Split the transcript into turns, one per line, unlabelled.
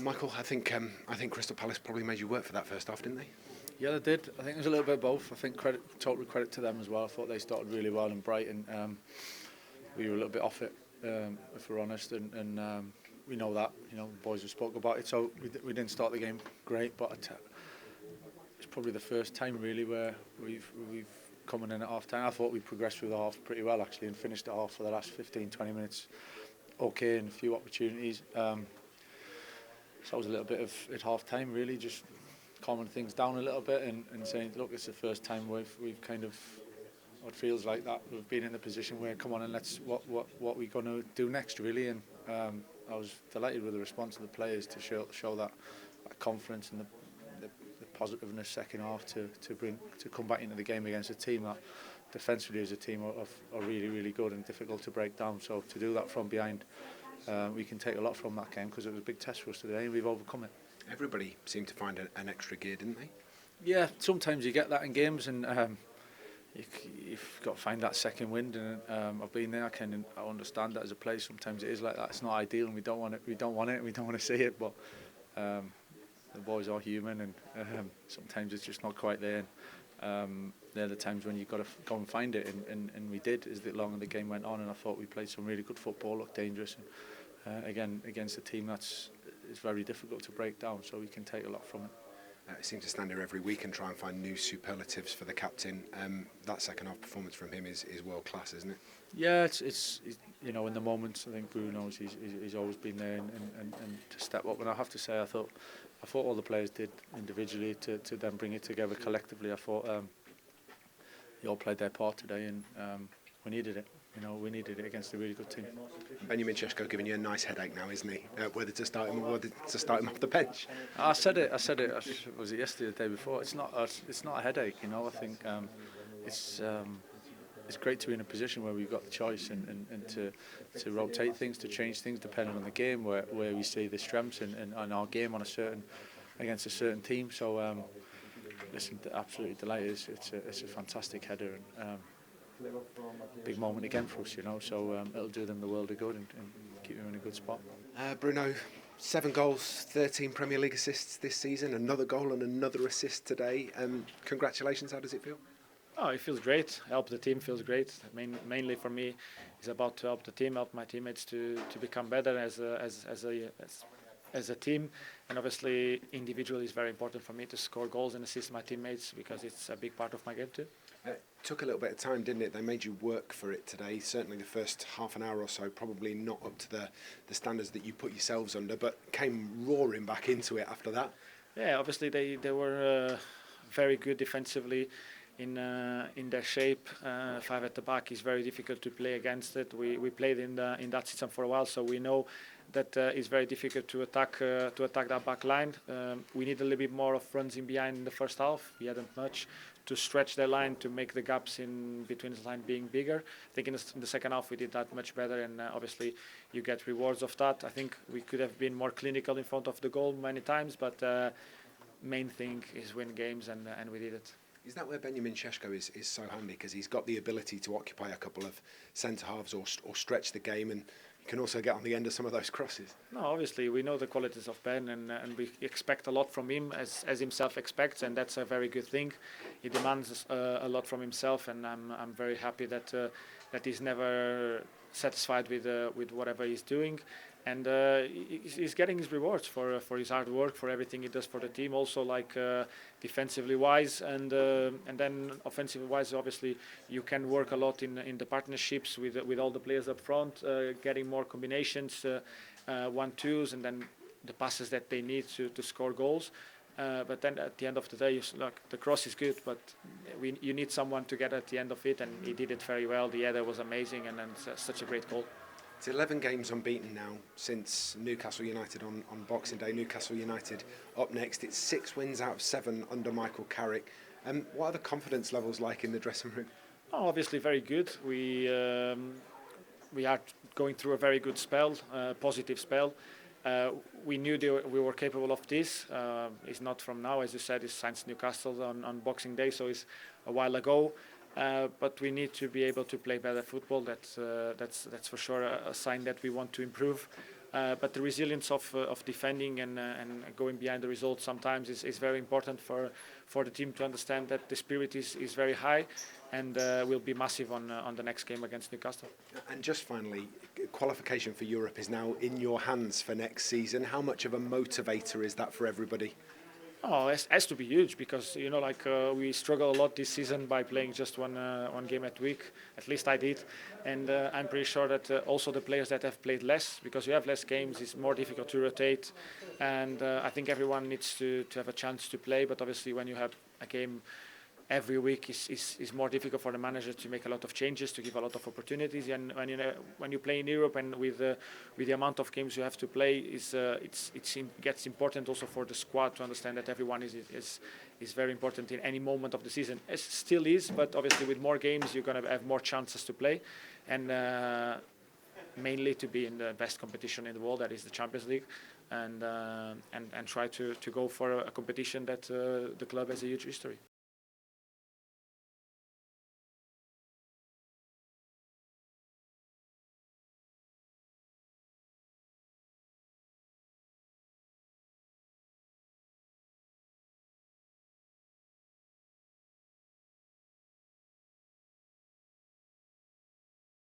Michael, I think Crystal Palace probably made you work for that first half, didn't they?
Yeah, they did. I think it was a little bit of both. I think total credit to them as well. I thought they started really well in Brighton. We were a little bit off it, if we're honest, and we know that. The boys have spoke about it. So we didn't start the game great, but it's probably the first time really where we've coming in at half time. I thought we progressed through the half pretty well actually, and finished the half for the last 15-20 minutes okay, and a few opportunities. So it was a little bit of at half time really, just calming things down a little bit and saying, look, it's the first time we've kind of, what feels like that, we've been in a position where come on and let's what we're going to do next really. And I was delighted with the response of the players to show that confidence and the positiveness second half to come back into the game against a team that defensively as a team are really, really good and difficult to break down. So to do that from behind, we can take a lot from that game, because it was a big test for us today and we've overcome it.
Everybody seemed to find an extra gear, didn't they?
Yeah, sometimes you get that in games, and you've got to find that second wind. And I've been there. I understand that as a player. Sometimes it is like that. It's not ideal, and we don't want it. We don't want to see it. But the boys are human, and sometimes it's just not quite there. They're the times when you've got to go and find it, and we did as the longer the game went on. And I thought we played some really good football, looked dangerous, and again against a team it's very difficult to break down. So we can take a lot from it.
He seems to stand here every week and try and find new superlatives for the captain. That second half performance from him is world class, isn't it?
Yeah, it's in the moments. I think Bruno he's always been there and to step up. And I have to say, I thought all the players did individually to then bring it together collectively. I thought they all played their part today, and we needed it. We needed it against a really good team.
Benjamin Šeško giving you a nice headache now, isn't he? Whether to start him or whether to start him off the bench.
I said it. Was it yesterday, or the day before? It's not a headache. I think it's great to be in a position where we've got the choice and to rotate things, to change things depending on the game, where we see the strengths in our game against a certain team. So listen, absolutely delighted. It's a fantastic header, and big moment again for us, so it'll do them the world of good and keep them in a good spot.
Bruno, 7 goals, 13 Premier League assists this season, another goal and another assist today. Congratulations, how does it feel?
Oh, it feels great. Help the team feels great. Mainly for me, it's about to help the team, help my teammates to become better as a team, and obviously individually is very important for me to score goals and assist my teammates, because it's a big part of my game too.
It took a little bit of time, didn't it? They made you work for it today. Certainly the first half an hour or so, probably not up to the standards that you put yourselves under, but came roaring back into it after that.
Yeah, obviously they were very good defensively in their shape. 5 at the back is very difficult to play against it. We played in that system for a while, so we know that it's very difficult to attack that back line. We need a little bit more of runs in behind in the first half. We hadn't much to stretch their line, to make the gaps in between the line being bigger. I think in the second half we did that much better, and obviously you get rewards of that. I think we could have been more clinical in front of the goal many times, but main thing is win games, and we did it.
Is that where Benjamin Šeško is so handy, because he's got the ability to occupy a couple of centre halves or stretch the game, and he can also get on the end of some of those crosses?
No, obviously we know the qualities of Ben, and we expect a lot from him as himself expects, and that's a very good thing. He demands a lot from himself, and I'm very happy that he's never satisfied with whatever he's doing. And he's getting his rewards for his hard work, for everything he does for the team. Also, like defensively wise, and then offensively wise. Obviously, you can work a lot in the partnerships with all the players up front, getting more combinations, 1-2s, and then the passes that they need to score goals. But then at the end of the day, the cross is good, but you need someone to get at the end of it, and he did it very well. The header was amazing, and such a great goal.
It's 11 games unbeaten now since Newcastle United on Boxing Day. Newcastle United up next. It's 6 wins out of 7 under Michael Carrick. What are the confidence levels like in the dressing room?
Oh, obviously very good. We are going through a very good spell, positive spell. We knew we were capable of this. It's not from now, as you said. It's since Newcastle on Boxing Day, so it's a while ago. But we need to be able to play better football. That's for sure a sign that we want to improve. But the resilience of defending and going behind the result sometimes is very important for the team to understand that the spirit is very high, and will be massive on the next game against Newcastle.
And just finally, qualification for Europe is now in your hands for next season. How much of a motivator is that for everybody?
Oh, it has to be huge because we struggle a lot this season by playing just one game a week. At least I did, and I'm pretty sure that also the players that have played less, because you have less games, it's more difficult to rotate, and I think everyone needs to have a chance to play. But obviously, when you have a game every week is more difficult for the manager to make a lot of changes, to give a lot of opportunities. And when you play in Europe and with the amount of games you have to play, it gets important also for the squad to understand that everyone is very important in any moment of the season. It still is, but obviously with more games you're going to have more chances to play, and mainly to be in the best competition in the world, that is the Champions League, and try to go for a competition that the club has a huge history.